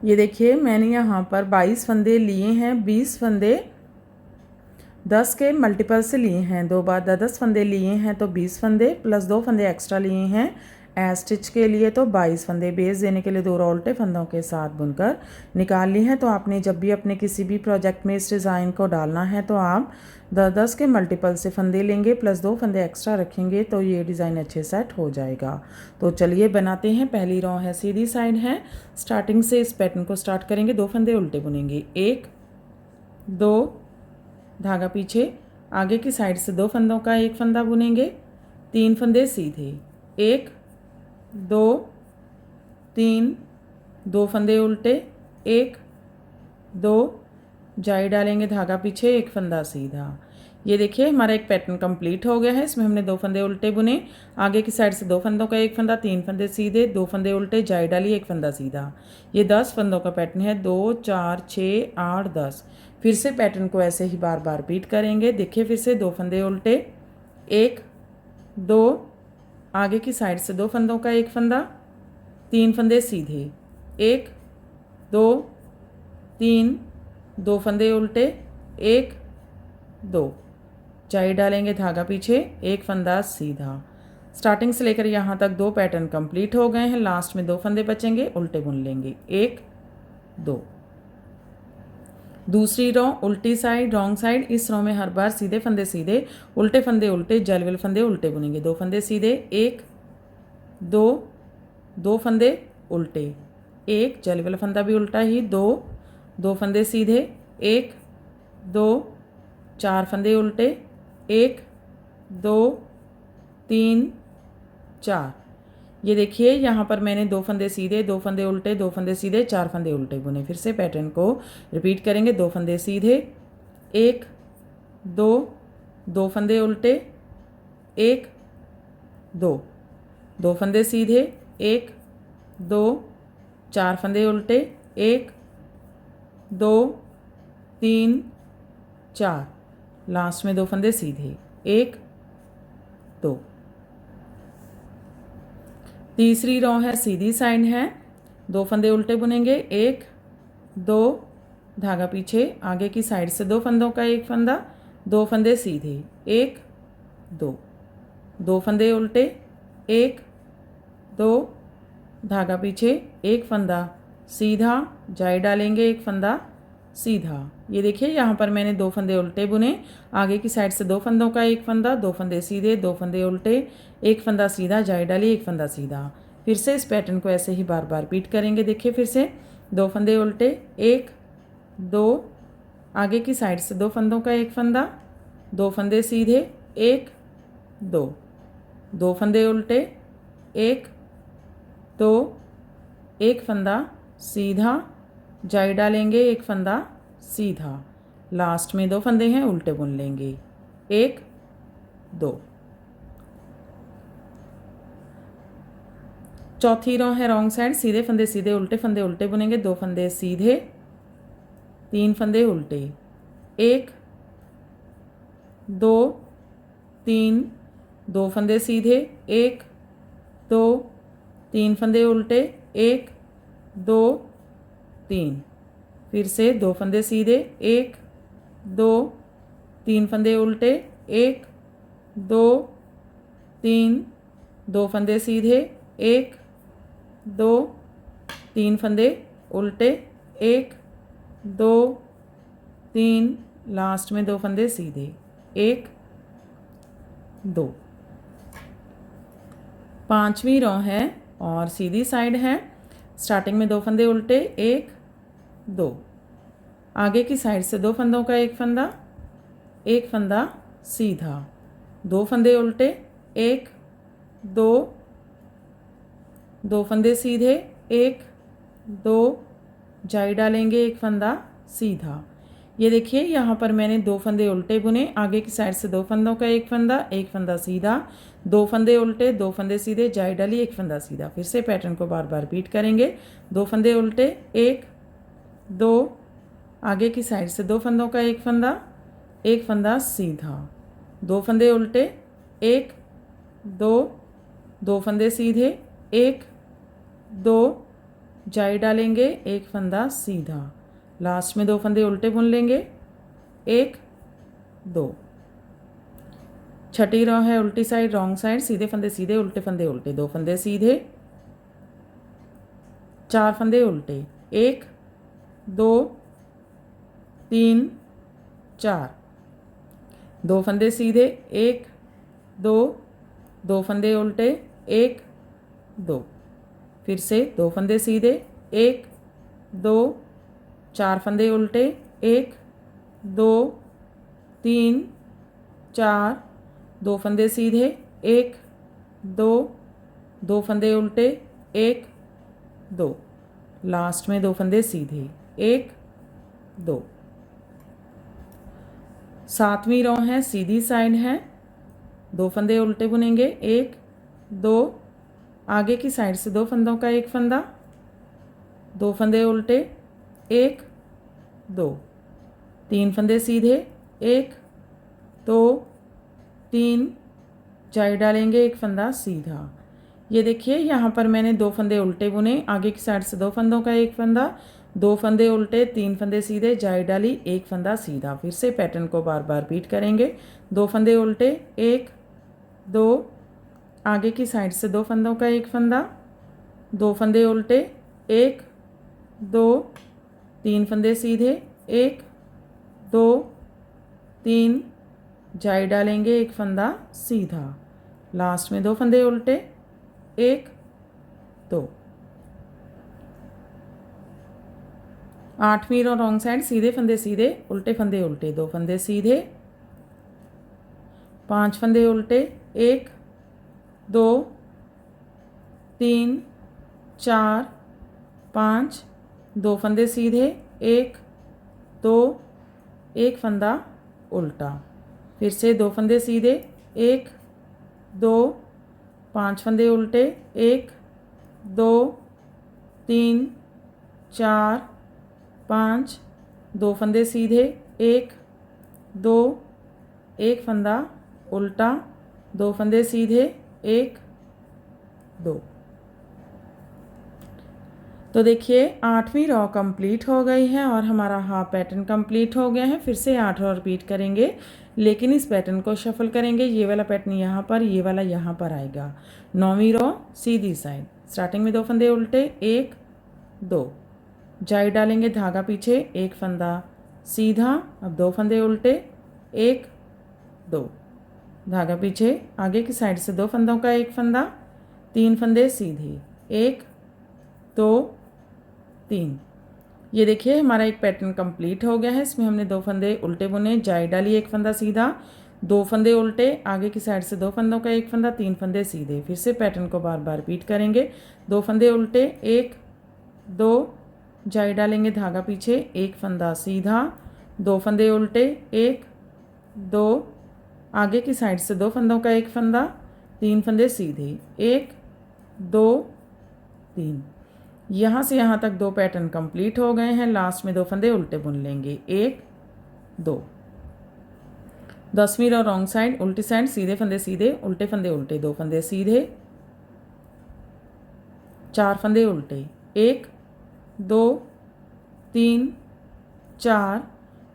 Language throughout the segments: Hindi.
ये देखिए मैंने यहाँ पर 22 फंदे लिए हैं। 20 फंदे 10 के मल्टीपल से लिए हैं, 2 बार 10 फंदे लिए हैं तो 20 फंदे प्लस 2 फंदे एक्स्ट्रा लिए हैं एज स्टिच के लिए, तो 22 फंदे बेस देने के लिए 2 रो उल्टे फंदों के साथ बुनकर निकाल ली हैं। तो आपने जब भी अपने किसी भी प्रोजेक्ट में इस डिज़ाइन को डालना है तो आप 10 के मल्टीपल से फंदे लेंगे प्लस 2 फंदे एक्स्ट्रा रखेंगे तो ये डिज़ाइन अच्छे सेट हो जाएगा। तो चलिए बनाते हैं। पहली रो है सीधी साइड है, स्टार्टिंग से इस पैटर्न को स्टार्ट करेंगे। 2 फंदे उल्टे बुनेंगे, 1 2 धागा पीछे, आगे की साइड से 2 फंदों का 1 फंदा बुनेंगे, 3 फंदे सीधे, 1 2 3, 2 फंदे उल्टे, 1 2 जाई डालेंगे धागा पीछे, 1 फंदा सीधा। ये देखिए हमारा एक पैटर्न कंप्लीट हो गया है। इसमें हमने 2 फंदे उल्टे बुने, आगे की साइड से 2 फंदों का 1 फंदा, 3 फंदे सीधे, 2 फंदे उल्टे, जाई डाली, 1 फंदा सीधा। ये 10 फंदों का पैटर्न है। 2 4 6 8 10। फिर से पैटर्न को ऐसे ही बार बार रिपीट करेंगे। देखिए फिर से 2 फंदे उल्टे, 1 2, आगे की साइड से 2 फंदों का 1 फंदा, 3 फंदे सीधे, 1 2 3, 2 फंदे उल्टे, 1 2 जाई डालेंगे धागा पीछे, 1 फंदा सीधा। स्टार्टिंग से लेकर यहाँ तक 2 पैटर्न कंप्लीट हो गए हैं। लास्ट में 2 फंदे बचेंगे, उल्टे बुन लेंगे, 1 2। दूसरी रो उल्टी साइड रॉन्ग साइड। इस रो में हर बार सीधे फंदे सीधे, उल्टे फंदे उल्टे, जलविल फंदे उल्टे बुनेंगे। 2 फंदे सीधे, 1 2, 2 फंदे उल्टे, 1 जलविल फंदा भी उल्टा ही, 2 2 फंदे सीधे, 1 2 4 फंदे उल्टे, 1 2 3 4। ये देखिए यहाँ पर मैंने 2 फंदे सीधे, 2 फंदे उल्टे, 2 फंदे सीधे, 4 फंदे उल्टे बुने। फिर से पैटर्न को रिपीट करेंगे। 2 फंदे सीधे, 1 2, 2 फंदे उल्टे, 1 2, 2 फंदे सीधे, 1 2 4 फंदे उल्टे, 1 2 3 4। लास्ट में 2 फंदे सीधे, 1 2। तीसरी रो है सीधी साइड है, 2 फंदे उल्टे बुनेंगे, 1 2 धागा पीछे, आगे की साइड से 2 फंदों का 1 फंदा, 2 फंदे सीधे, 1 2, 2 फंदे उल्टे, 1 2 धागा पीछे, 1 फंदा सीधा, जाई डालेंगे 1 फंदा सीधा। ये देखिए यहाँ पर मैंने 2 फंदे उल्टे बुने, आगे की साइड से 2 फंदों का 1 फंदा, 2 फंदे सीधे, 2 फंदे उल्टे, 1 फंदा सीधा, जाई डाली, 1 फंदा सीधा। फिर से इस पैटर्न को ऐसे ही बार बार रिपीट करेंगे। देखिए फिर से 2 फंदे उल्टे, 1 2, आगे की साइड से 2 फंदों का 1 फंदा, 2 फंदे सीधे, 1 2, 2 फंदे उल्टे, 1 2, 1 फंदा सीधा, जाई डालेंगे, 1 फंदा सीधा। लास्ट में 2 फंदे हैं, उल्टे बुन लेंगे, 1 2। चौथी रो है रॉन्ग साइड, सीधे फंदे सीधे, उल्टे फंदे उल्टे बुनेंगे। 2 फंदे सीधे, 3 फंदे उल्टे, 1 2 3, 2 फंदे सीधे, 1 2 3 फंदे उल्टे, 1 2 3। फिर से 2 फंदे सीधे, 1 2 3 फंदे उल्टे, 1 2 3, 2 फंदे सीधे, 1 2 3 फंदे उल्टे, 1 2 3, लास्ट में 2 फंदे सीधे, 1 2। पांचवी रो है और सीधी साइड है। स्टार्टिंग में 2 फंदे उल्टे, 1 2, आगे की साइड से 2 फंदों का 1 फंदा, 1 फंदा सीधा, 2 फंदे उल्टे, 1 2, 2 फंदे सीधे, 1 2 जाई डालेंगे, 1 फंदा सीधा। ये देखिए यहाँ पर मैंने 2 फंदे उल्टे बुने, आगे की साइड से 2 फंदों का 1 फंदा, 1 फंदा सीधा, 2 फंदे उल्टे, 2 फंदे सीधे, जाई डाली, 1 फंदा सीधा। फिर से पैटर्न को बार बार रिपीट करेंगे। 2 फंदे उल्टे, 1 2, आगे की साइड से 2 फंदों का 1 फंदा, 1 फंदा सीधा, 2 फंदे उल्टे, 1 2, 2 फंदे सीधे, 1 2 जाई डालेंगे, एक फंदा सीधा, लास्ट में 2 फंदे उल्टे बुन लेंगे, 1 2। छठी रो है उल्टी साइड रॉन्ग साइड, सीधे फंदे सीधे, उल्टे फंदे उल्टे, 2 फंदे सीधे, 4 फंदे उल्टे, 1 2 3 4, 2 फंदे सीधे, 1 2, 2 फंदे उल्टे, 1 2, फिर से 2 फंदे सीधे, 1 2, 4 फंदे उल्टे, 1 2 3 4, 2 फंदे सीधे, 1 2, 2 फंदे उल्टे, 1 2, लास्ट में 2 फंदे सीधे, 1 2। 7वीं रो है सीधी साइड है, 2 फंदे उल्टे बुनेंगे, 1 2, आगे की साइड से 2 फंदों का एक फंदा, 2 फंदे उल्टे, 1 2, 3 फंदे सीधे, 1 2 3, जाई डालेंगे, एक फंदा सीधा। ये देखिए यहाँ पर मैंने 2 फंदे उल्टे बुने, आगे की साइड से 2 फंदों का एक फंदा, 2 फंदे उल्टे, 3 फंदे सीधे, जाई डाली, एक फंदा सीधा। फिर से पैटर्न को बार बार रिपीट करेंगे। 2 फंदे उल्टे, 1 2, आगे की साइड से 2 फंदों का एक फंदा, 2 फंदे उल्टे, 1 2, 3 फंदे सीधे, 1 2 3, जाई डालेंगे, एक फंदा सीधा, लास्ट में 2 फंदे उल्टे, 1 2। 8वीं रो रॉन्ग साइड, सीधे फंदे सीधे, उल्टे फंदे उल्टे, 2 फंदे सीधे, 5 फंदे उल्टे, 1 2 3 4 5, 2 फंदे सीधे, 1 2, एक फंदा उल्टा, फिर से 2 फंदे सीधे, 1 2, 5 फंदे उल्टे, 1 2 3 4 5, 2 फंदे सीधे, 1 2, एक फंदा उल्टा, 2 फंदे सीधे, 1 2। तो देखिए 8वीं रो कंप्लीट हो गई है और हमारा हाफ पैटर्न कंप्लीट हो गया है। फिर से 8 रो रिपीट करेंगे, लेकिन इस पैटर्न को शफल करेंगे। ये वाला पैटर्न यहाँ पर, ये वाला यहाँ पर आएगा। 9वीं रो सीधी साइड, स्टार्टिंग में 2 फंदे उल्टे, 1 2, जाई डालेंगे, धागा पीछे, एक फंदा सीधा, अब 2 फंदे उल्टे, 1 2, धागा पीछे, आगे की साइड से 2 फंदों का एक फंदा, 3 फंदे सीधे, 1 2 3। ये देखिए हमारा एक पैटर्न कंप्लीट हो गया है। इसमें हमने 2 फंदे उल्टे बुने, जाई डाली, एक फंदा सीधा, 2 फंदे उल्टे, आगे की साइड से 2 फंदों का एक फंदा, 3 फंदे सीधे। फिर से पैटर्न को बार बार रिपीट करेंगे। 2 फंदे उल्टे, 1 2, जाई डालेंगे, धागा पीछे, एक फंदा सीधा, 2 फंदे उल्टे, 1 2, आगे की साइड से 2 फंदों का एक फंदा, 3 फंदे सीधे, 1 2 3। यहाँ से यहाँ तक 2 पैटर्न कंप्लीट हो गए हैं। लास्ट में 2 फंदे उल्टे बुन लेंगे, 1 2। 10वीं रो रॉन्ग साइड, उल्टी साइड, सीधे फंदे सीधे, उल्टे फंदे उल्टे, 2 फंदे सीधे, 4 फंदे उल्टे, 1 2 3 4,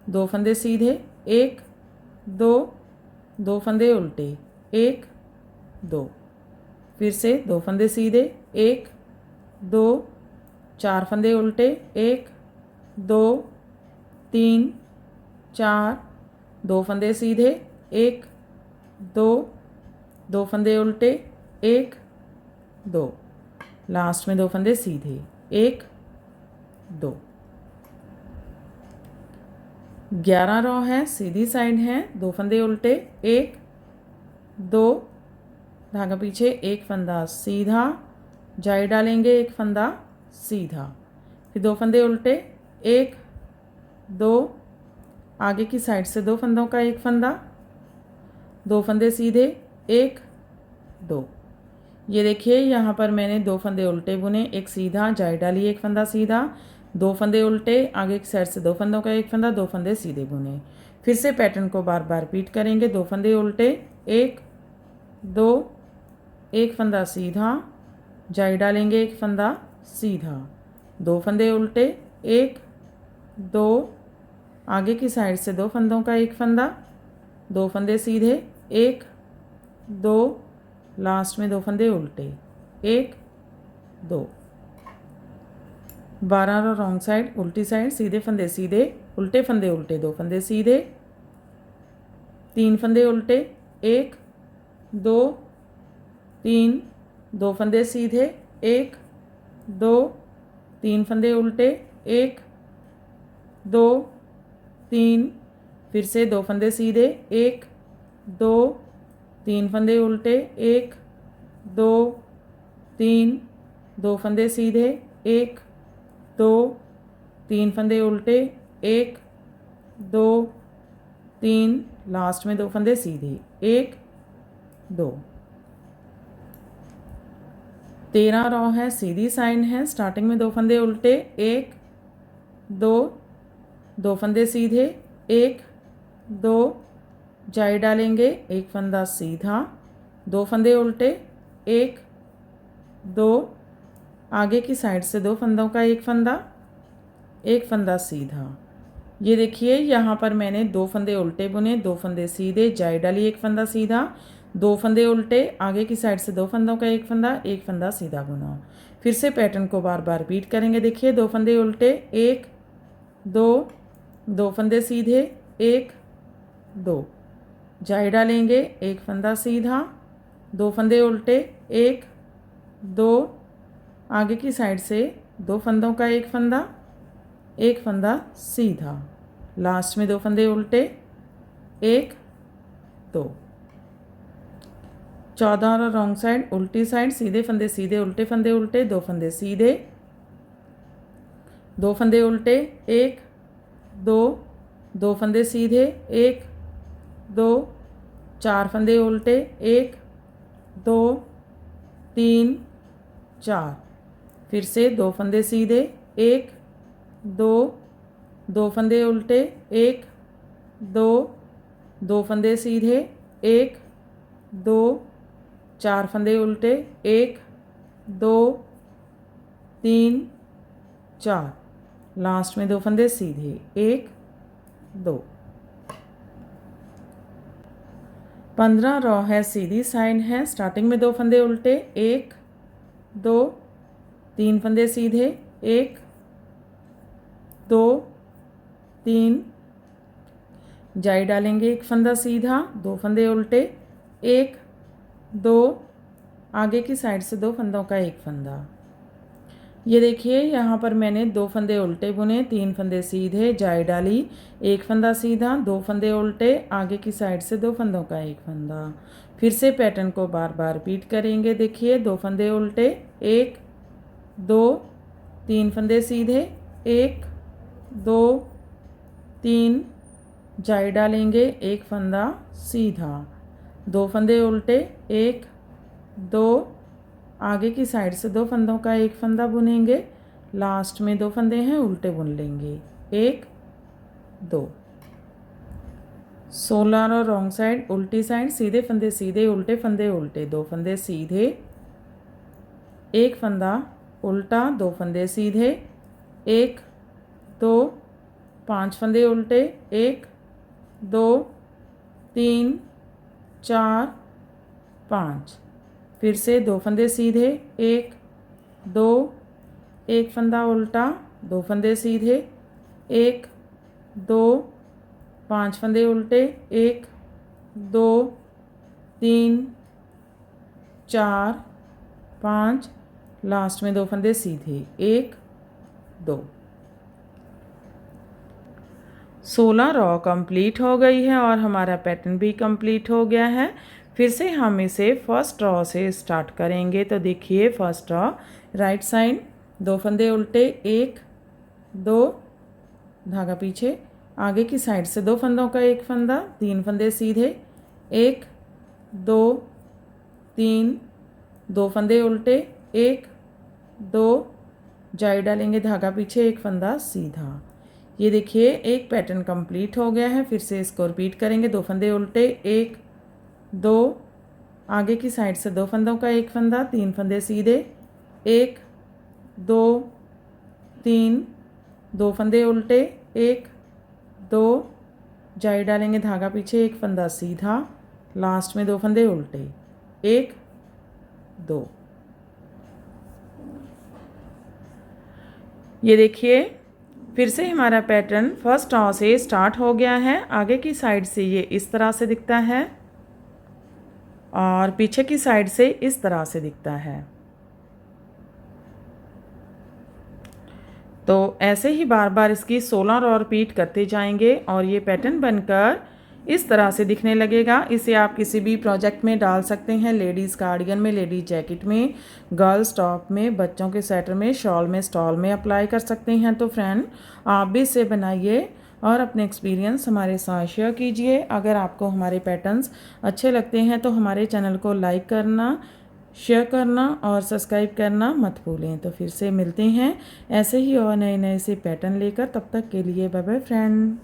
2 फंदे सीधे, 1 2, 2 फंदे उल्टे, 1 2, फिर से 2 फंदे सीधे, 1 2, 4 फंदे उल्टे, 1 2 3 4, 2 फंदे सीधे, 1 2, 2 फंदे उल्टे, 1 2, लास्ट में 2 फंदे सीधे, 1 2। 11 रो है, सीधी साइड है, 2 फंदे उल्टे, 1 2, धागा पीछे, एक फंदा सीधा, जाई डालेंगे, एक फंदा सीधा, फिर 2 फंदे उल्टे, 1 2, आगे की साइड से 2 फंदों का एक फंदा, 2 फंदे सीधे, 1 2। ये देखिए यहाँ पर मैंने 2 फंदे उल्टे बुने, एक सीधा, जाई डाली, एक फंदा सीधा, 2 फंदे उल्टे, आगे की साइड से 2 फंदों का एक फंदा, 2 फंदे सीधे बुने। फिर से पैटर्न को बार बार रिपीट करेंगे। 2 फंदे उल्टे, 1 2, एक फंदा सीधा, जाई डालेंगे, एक फंदा सीधा, दो फंदे उल्टे, एक, दो, आगे की साइड से दो फंदों का एक फंदा, दो फंदे सीधे, एक, दो, लास्ट में दो फंदे उल्टे, एक, दो। 12 रो रॉन्ग साइड, उल्टी साइड, सीधे फंदे सीधे, उल्टे फंदे उल्टे, दो फंदे सीधे, तीन फंदे उल्टे, एक, दो, तीन, दो फंदे सीधे, एक, दो, तीन फंदे उल्टे, एक, दो, तीन, फिर से दो फंदे सीधे, एक, दो, तीन फंदे उल्टे, एक, दो, तीन, दो फंदे सीधे, एक, दो, तीन फंदे उल्टे, एक, दो, तीन, लास्ट में दो फंदे सीधे, एक, दो। 13 रो है, सीधी साइन है, स्टार्टिंग में दो फंदे उल्टे, एक, दो, दो फंदे सीधे, एक, दो, जाई डालेंगे, एक फंदा सीधा, दो फंदे उल्टे, एक, दो, आगे की साइड से दो फंदों का एक फंदा सीधा। ये देखिए यहाँ पर मैंने दो फंदे उल्टे बुने, दो फंदे सीधे, जाई डाली, एक फंदा सीधा, दो फंदे उल्टे, आगे की साइड से दो फंदों का एक फंदा सीधा बुना। फिर से पैटर्न को बार बार रिपीट करेंगे। देखिए दो फंदे उल्टे, एक, दो, दो फंदे सीधे, एक, दो, जाई डालेंगे, एक फंदा सीधा, दो फंदे उल्टे, एक, दो, आगे की साइड से दो फंदों का एक फंदा सीधा, लास्ट में दो फंदे उल्टे, एक, दो। 14 रॉन्ग साइड, उल्टी साइड, सीधे फंदे सीधे, उल्टे फंदे उल्टे, दो फंदे सीधे, दो फंदे उल्टे, एक, दो, दो फंदे सीधे, एक, दो, चार फंदे उल्टे, एक, दो, तीन, चार, फिर से दो फंदे सीधे, एक, दो, दो फंदे उल्टे, एक, दो, दो फंदे सीधे, एक, दो, चार फंदे उल्टे, एक, दो, तीन, चार, लास्ट में दो फंदे सीधे, एक, दो। 15 रो है, सीधी साइन है, स्टार्टिंग में दो फंदे उल्टे, एक, दो, तीन फंदे सीधे, एक, दो, तीन, जाई डालेंगे, एक फंदा सीधा, दो फंदे उल्टे, एक, दो, आगे की साइड से दो फंदों का एक फंदा। ये देखिए यहाँ पर मैंने दो फंदे उल्टे बुने, तीन फंदे सीधे, जाई डाली, एक फंदा सीधा, दो फंदे उल्टे, आगे की साइड से दो फंदों का एक फंदा। फिर से पैटर्न को बार बार रिपीट करेंगे। देखिए दो फंदे उल्टे, एक, दो, तीन फंदे सीधे, एक, दो, तीन, जाई डालेंगे, एक फंदा सीधा, दो फंदे उल्टे, एक, दो, आगे की साइड से दो फंदों का एक फंदा बुनेंगे, लास्ट में दो फंदे हैं उल्टे बुन लेंगे, एक, दो। 16 रो रॉन्ग साइड, उल्टी साइड, सीधे फंदे सीधे, उल्टे फंदे उल्टे, दो फंदे सीधे, एक फंदा उल्टा, दो फंदे सीधे, एक, दो, पांच फंदे उल्टे, एक, दो, तीन, चार, पाँच, फिर से दो फंदे सीधे, एक, दो, एक फंदा उल्टा, दो फंदे सीधे, एक, दो, पांच फंदे उल्टे, एक, दो, तीन, चार, पाँच, लास्ट में दो फंदे सीधे, एक, दो। 16 रो कंप्लीट हो गई है और हमारा पैटर्न भी कंप्लीट हो गया है। फिर से हम इसे फर्स्ट रो से स्टार्ट करेंगे। तो देखिए फर्स्ट रो, राइट साइड, दो फंदे उल्टे, एक, दो, धागा पीछे, आगे की साइड से दो फंदों का एक फंदा, तीन फंदे सीधे, एक, दो, तीन, दो फंदे उल्टे, एक, दो, जाई डालेंगे, धागा पीछे, एक फंदा सीधा। ये देखिए एक पैटर्न कंप्लीट हो गया है। फिर से इसको रिपीट करेंगे। दो फंदे उल्टे, एक, दो, आगे की साइड से दो फंदों का एक फंदा, तीन फंदे सीधे, एक, दो, 3, 2 फंदे उल्टे, 1 2, जाई डालेंगे धागा पीछे, 1 फंदा सीधा, लास्ट में 2 फंदे उल्टे, 1 2। ये देखिए फिर से हमारा पैटर्न फर्स्ट रॉ से स्टार्ट हो गया है। आगे की साइड से ये इस तरह से दिखता है और पीछे की साइड से इस तरह से दिखता है। तो ऐसे ही बार बार इसकी 16 रॉ रिपीट करते जाएंगे और ये पैटर्न बनकर इस तरह से दिखने लगेगा। इसे आप किसी भी प्रोजेक्ट में डाल सकते हैं, लेडीज़ कार्डिगन में, लेडीज़ जैकेट में, गर्ल्स टॉप में, बच्चों के स्वेटर में, शॉल में, स्टॉल में अप्लाई कर सकते हैं। तो फ्रेंड आप भी इसे बनाइए और अपने एक्सपीरियंस हमारे साथ शेयर कीजिए। अगर आपको हमारे पैटर्न्स अच्छे लगते हैं तो हमारे चैनल को लाइक करना, शेयर करना और सब्सक्राइब करना मत भूलें। तो फिर से मिलते हैं ऐसे ही और नए नए से पैटर्न लेकर। तब तक के लिए बाय बाय फ्रेंड।